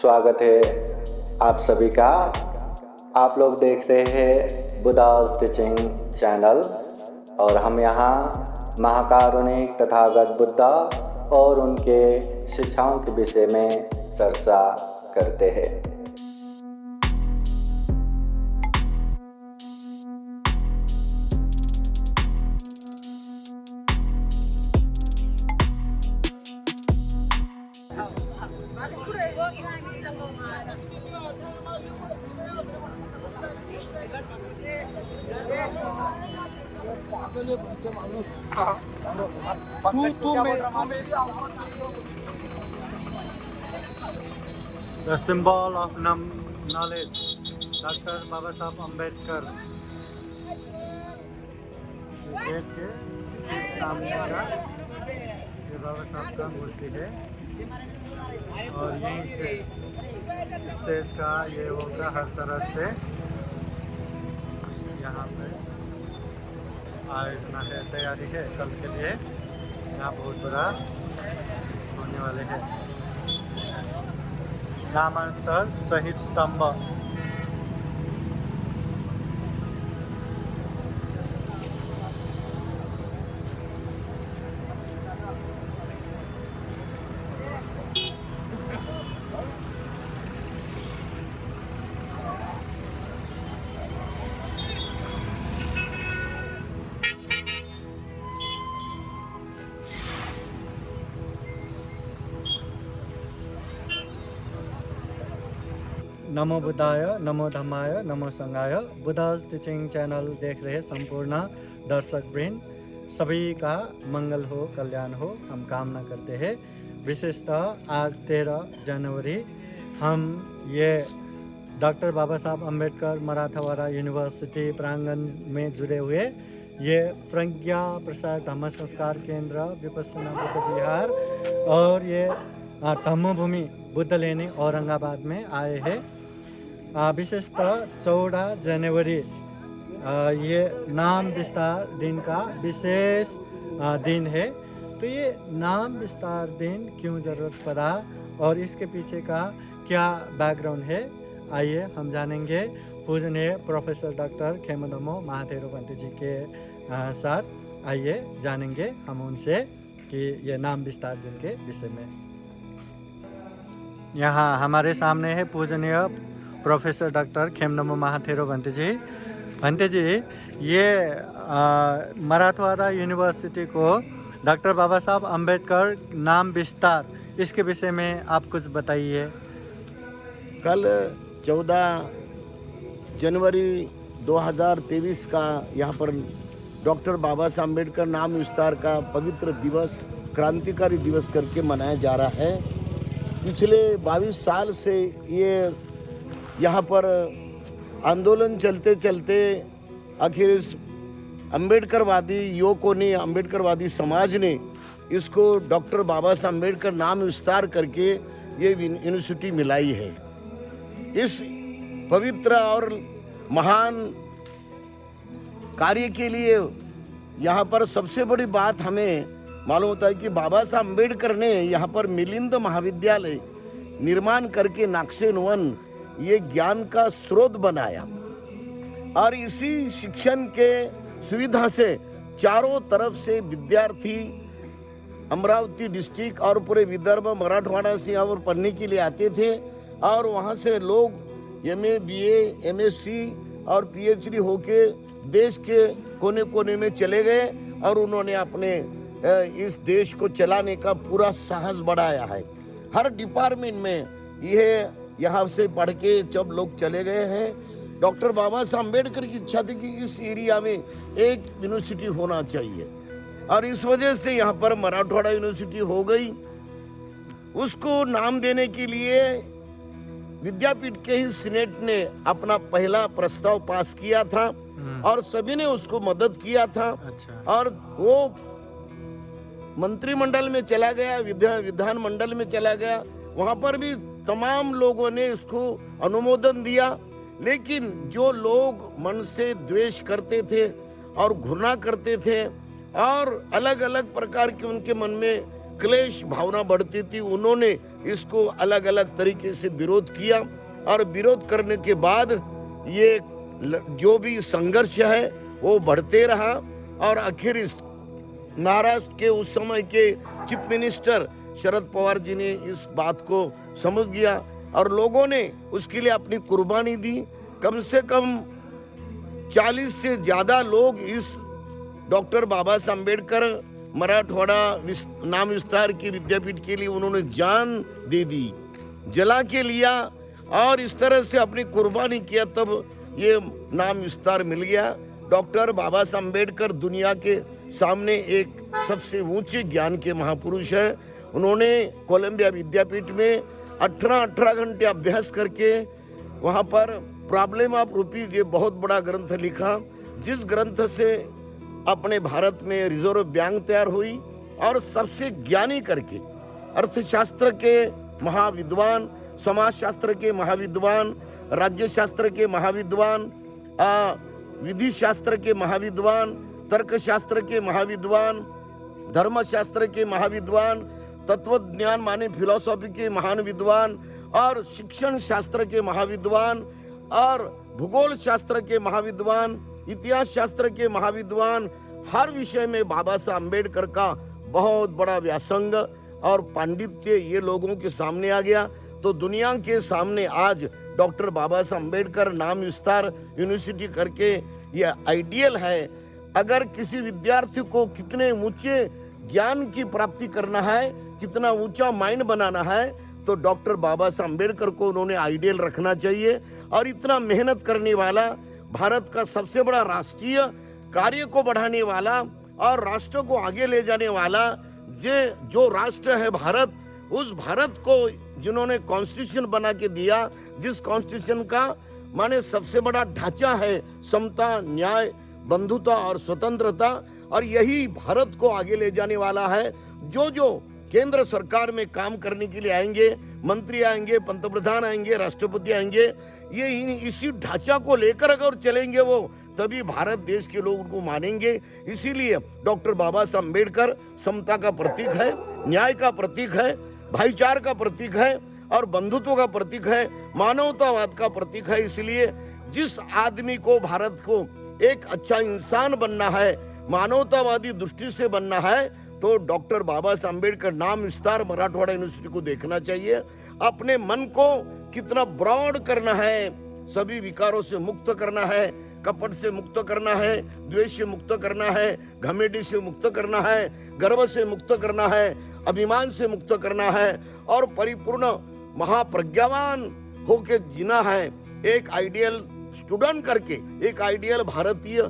स्वागत है आप सभी का। आप लोग देख रहे हैं बुद्धास टीचिंग चैनल और हम यहाँ महाकारुणिक तथागत बुद्धा और उनके शिक्षाओं के विषय में चर्चा करते हैं। The symbol of knowledge, Dr. Baba Saheb Ambedkar। Gate के ठीक सामने का ये बाबा साहब का मूर्ति है और यहीं से स्टेज का ये होगा हर तरह से। यहाँ पे आयोजना है, तैयारी है कल के लिए। यहाँ बहुत बड़ा होने वाले हैं। नामांतर शहीद स्तंभ। नमो बुद्धाय, नमो धम्माय, नमो संघाय। बुद्धास टीचिंग चैनल देख रहे संपूर्ण दर्शक वृंद सभी का मंगल हो, कल्याण हो, हम कामना करते हैं। विशेषतः आज 13 जनवरी हम ये डॉक्टर बाबा साहब अम्बेडकर मराठवाड़ा यूनिवर्सिटी प्रांगण में जुड़े हुए ये प्रज्ञा प्रसार धम्म संस्कार केंद्र विपश्यना बुद्ध विहार और ये धम्मभूमि बुद्ध लेनी औरंगाबाद में आए हैं। विशेषतः 14 जनवरी ये नाम विस्तार दिन का विशेष दिन है। तो ये नाम विस्तार दिन क्यों ज़रूरत पड़ा और इसके पीछे का क्या बैकग्राउंड है, आइए हम जानेंगे पूजनीय प्रोफेसर डॉक्टर खेमदमो महाथेरो बंते जी के साथ। आइए जानेंगे हम उनसे कि ये नाम विस्तार दिन के विषय में। यहाँ हमारे सामने है पूजनीय प्रोफेसर डॉक्टर खेमदमो महाथेरो बंते जी। बंते जी, ये मराठवाड़ा यूनिवर्सिटी को डॉक्टर बाबा साहब अम्बेडकर नाम विस्तार, इसके विषय में आप कुछ बताइए। कल 14 जनवरी 2023 का यहाँ पर डॉक्टर बाबा साहब अम्बेडकर नाम विस्तार का पवित्र दिवस, क्रांतिकारी दिवस करके मनाया जा रहा है। पिछले 22 साल से ये यहाँ पर आंदोलन चलते चलते आखिर इस अम्बेडकरवादी युवकों ने, अम्बेडकरवादी समाज ने इसको डॉक्टर बाबा साहब अम्बेडकर नाम विस्तार करके ये यूनिवर्सिटी मिलाई है। इस पवित्र और महान कार्य के लिए यहाँ पर सबसे बड़ी बात हमें मालूम होता है कि बाबा साहब अम्बेडकर ने यहाँ पर मिलिंद महाविद्यालय निर्माण करके नाक्सेनवन ये ज्ञान का स्रोत बनाया और इसी शिक्षण के सुविधा से चारों तरफ से विद्यार्थी अमरावती डिस्ट्रिक्ट और पूरे विदर्भ मराठवाड़ा से यहाँ पर पढ़ने के लिए आते थे और वहाँ से लोग MA, BA, MSc और PhD होके देश के कोने कोने में चले गए और उन्होंने अपने इस देश को चलाने का पूरा साहस बढ़ाया है। हर डिपार्टमेंट में यह यहाँ से पढ़ के जब लोग चले गए हैं, डॉक्टर बाबा साहब अम्बेडकर की इच्छा थी कि इस एरिया में एक यूनिवर्सिटी होना चाहिए और इस वजह से यहाँ पर मराठवाड़ा यूनिवर्सिटी हो गई। उसको नाम देने के लिए विद्यापीठ के ही सीनेट ने अपना पहला प्रस्ताव पास किया था और सभी ने उसको मदद किया था। और वो मंत्रिमंडल में चला गया, विधान मंडल में चला गया, वहाँ पर भी तमाम लोगों ने इसको अनुमोदन दिया। लेकिन जो लोग मन से द्वेष करते थे और घृणा करते थे और अलग अलग प्रकार के उनके मन में क्लेश भावना बढ़ती थी, उन्होंने इसको अलग अलग तरीके से विरोध किया और विरोध करने के बाद ये जो भी संघर्ष है वो बढ़ते रहा और आखिर इस महाराष्ट्र के उस समय के चीफ मिनिस्टर शरद पवार जी ने इस बात को समझ गया और लोगों ने उसके लिए अपनी कुर्बानी दी। कम से कम 40 से ज्यादा लोग इस डॉक्टर बाबा साहब अम्बेडकर मराठवाड़ा नाम विस्तार की विद्यापीठ के लिए उन्होंने जान दे दी, जला के लिया और इस तरह से अपनी कुर्बानी किया, तब ये नाम विस्तार मिल गया। डॉक्टर बाबा साहब अम्बेडकर दुनिया के सामने एक सबसे ऊंचे ज्ञान के महापुरुष हैं। उन्होंने कोलंबिया विद्यापीठ में 18 घंटे अभ्यास करके वहाँ पर प्रॉब्लम ऑफ रुपीज ये बहुत बड़ा ग्रंथ लिखा, जिस ग्रंथ से अपने भारत में रिजर्व बैंक तैयार हुई और सबसे ज्ञानी करके अर्थशास्त्र के महाविद्वान, समाजशास्त्र के महाविद्वान, राज्य शास्त्र के महाविद्वान, विधि शास्त्र के महाविद्वान, तर्कशास्त्र के महाविद्वान, धर्मशास्त्र के महाविद्वान, तत्वज्ञान माने फिलोसॉफी के महान विद्वान और शिक्षण शास्त्र के महाविद्वान और भूगोल शास्त्र के महाविद्वान, इतिहास शास्त्र के महाविद्वान, हर विषय में बाबा साहब अम्बेडकर का बहुत बड़ा व्यासंग और पांडित्य ये लोगों के सामने आ गया। तो दुनिया के सामने आज डॉक्टर बाबा साहब अम्बेडकर नाम विस्तार यूनिवर्सिटी करके ये आइडियल है। अगर किसी विद्यार्थी को कितने ऊंचे ज्ञान की प्राप्ति करना है, कितना ऊंचा माइंड बनाना है, तो डॉक्टर बाबा साहब अम्बेडकर को उन्होंने आइडियल रखना चाहिए। और इतना मेहनत करने वाला, भारत का सबसे बड़ा राष्ट्रीय कार्य को बढ़ाने वाला और राष्ट्र को आगे ले जाने वाला जो राष्ट्र है भारत, उस भारत को जिन्होंने कॉन्स्टिट्यूशन बना के दिया, जिस कॉन्स्टिट्यूशन का माने सबसे बड़ा ढांचा है समता, न्याय, बंधुता और स्वतंत्रता, और यही भारत को आगे ले जाने वाला है। जो केंद्र सरकार में काम करने के लिए आएंगे, मंत्री आएंगे, पंतप्रधान आएंगे, राष्ट्रपति आएंगे, ये इसी ढांचा को लेकर अगर चलेंगे वो, तभी भारत देश के लोग उनको मानेंगे। इसीलिए डॉक्टर बाबा साहब अम्बेडकर समता का प्रतीक है, न्याय का प्रतीक है, भाईचार का प्रतीक है और बंधुत्व का प्रतीक है, मानवतावाद का प्रतीक है। इसलिए जिस आदमी को भारत को एक अच्छा इंसान बनना है, मानवतावादी दृष्टि से बनना है, तो डॉक्टर बाबा साहब अम्बेडकर नाम विस्तार मराठवाड़ा यूनिवर्सिटी को देखना चाहिए। अपने मन को कितना ब्रॉड करना है, सभी विकारों से मुक्त करना है, कपट से मुक्त करना है, द्वेष से मुक्त करना है, घमंडी से मुक्त करना है, गर्व से मुक्त करना है, अभिमान से मुक्त करना है और परिपूर्ण महाप्रज्ञावान होके जीना है। एक आइडियल स्टूडेंट करके, एक आइडियल भारतीय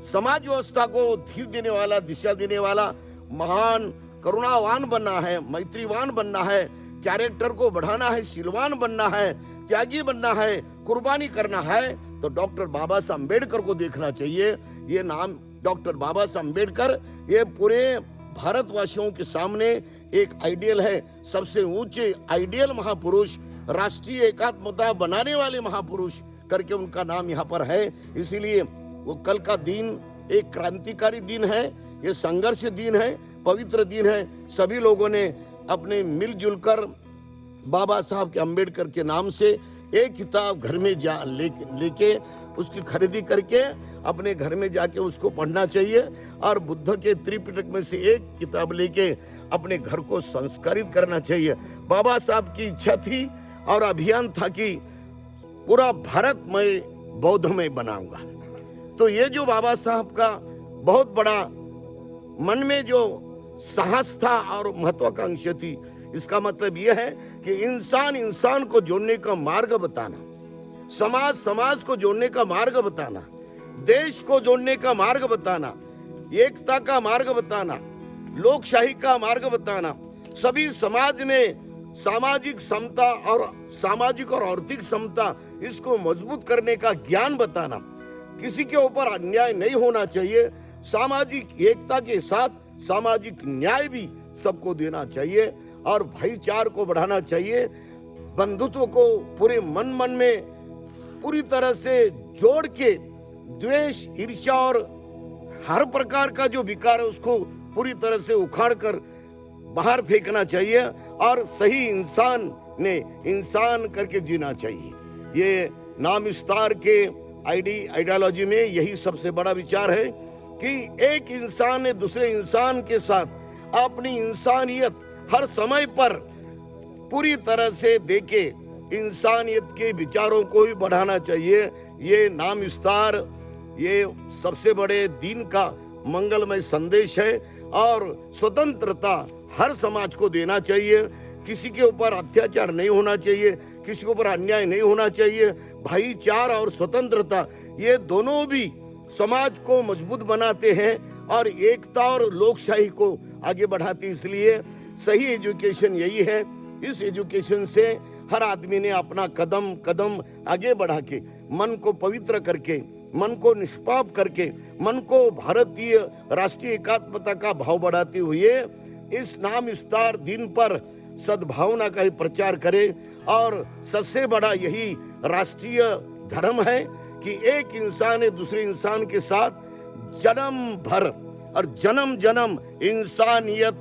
समाज व्यवस्था को धीर देने वाला, दिशा देने वाला महान करुणावान बनना है, मैत्रीवान बनना है, कैरेक्टर को बढ़ाना है, शीलवान बनना है, त्यागी बनना है, कुर्बानी करना है, तो डॉक्टर बाबा साहब अम्बेडकर को देखना चाहिए। ये नाम डॉक्टर बाबा साहब अम्बेडकर ये पूरे भारतवासियों के सामने एक आइडियल है, सबसे ऊंचे आइडियल महापुरुष, राष्ट्रीय एकात्मता बनाने वाले महापुरुष करके उनका नाम यहाँ पर है। इसीलिए वो कल का दिन एक क्रांतिकारी दिन है, ये संघर्ष दिन है, पवित्र दिन है। सभी लोगों ने अपने मिलजुल कर बाबा साहब के अम्बेडकर के नाम से एक किताब घर में लेके उसकी खरीदी करके अपने घर में जाके उसको पढ़ना चाहिए और बुद्ध के त्रिपिटक में से एक किताब लेके अपने घर को संस्कारित करना चाहिए। बाबा साहब की इच्छा थी और अभियान था कि पूरा भारत मैं बौद्धमय बनाऊंगा। तो ये जो बाबा साहब का बहुत बड़ा मन में जो साहस था और महत्वाकांक्षा थी, इसका मतलब यह है कि इंसान को जोड़ने का मार्ग बताना, समाज को जोड़ने का मार्ग बताना, देश को जोड़ने का मार्ग बताना, एकता का मार्ग बताना, लोकशाही का मार्ग बताना, सभी समाज में सामाजिक समता और सामाजिक और आर्थिक समता इसको मजबूत करने का ज्ञान बताना, किसी के ऊपर अन्याय नहीं होना चाहिए, सामाजिक एकता के साथ सामाजिक न्याय भी सबको देना चाहिए और भाईचार को बढ़ाना चाहिए, बंधुत्व को पूरे मन में पूरी तरह से जोड़ के द्वेष, ईर्ष्या और हर प्रकार का जो विकार है उसको पूरी तरह से उखाड़ कर बाहर फेंकना चाहिए और सही इंसान ने इंसान करके जीना चाहिए। ये नाम विस्तार के आइडियोलॉजी में यही सबसे बड़ा विचार है कि एक इंसान ने दूसरे इंसान के साथ अपनी इंसानियत हर समय पर पूरी तरह से देके इंसानियत के विचारों को भी बढ़ाना चाहिए। ये नाम विस्तार ये सबसे बड़े दिन का मंगलमय संदेश है और स्वतंत्रता हर समाज को देना चाहिए। किसी के ऊपर अत्याचार नहीं होना चाहिए, किसी के ऊपर अन्याय नहीं होना चाहिए। भाईचारा और स्वतंत्रता ये दोनों भी समाज को मजबूत बनाते हैं और एकता और लोकशाही को आगे बढ़ाते। इसलिए सही एजुकेशन यही है। इस एजुकेशन से हर आदमी ने अपना कदम कदम आगे बढ़ा के मन को पवित्र करके, मन को निष्पाप करके, मन को भारतीय राष्ट्रीय एकात्मता का भाव बढ़ाते हुए इस नाम विस्तार दिन पर सद्भावना का ही प्रचार करे। और सबसे बड़ा यही राष्ट्रीय धर्म है कि एक इंसान है दूसरे इंसान के साथ जन्म भर और जन्म जन्म इंसानियत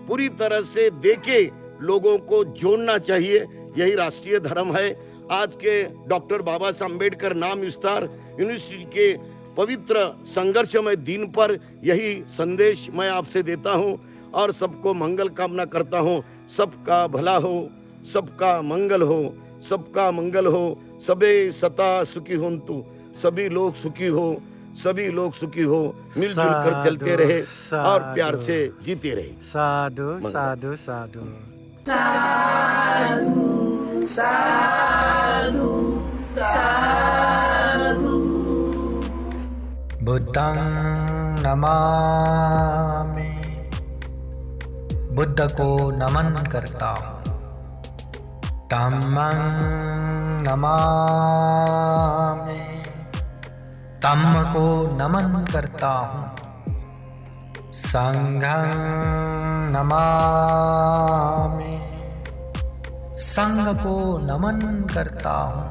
पूरी तरह से देके लोगों को जोड़ना चाहिए। यही राष्ट्रीय धर्म है। आज के डॉक्टर बाबा साहब अम्बेडकर नाम विस्तार यूनिवर्सिटी के पवित्र संघर्षमय दिन पर यही संदेश मैं आपसे देता हूं और सबको मंगल कामना करता हूं। सबका भला हो, सबका मंगल हो, सबका मंगल हो। सबे सता सुखी होन्तु, सभी लोग सुखी हो, सभी लोग सुखी हो, मिलजुल कर चलते रहे और प्यार से जीते रहे। साधु साधु साधु साधु साधु साधु। बुद्धं नमामि, बुद्ध को नमन करता हूँ। धम्मं नमामि, धम्म को नमन करता हूँ। संघं नमामि, संघ को नमन करता हूँ।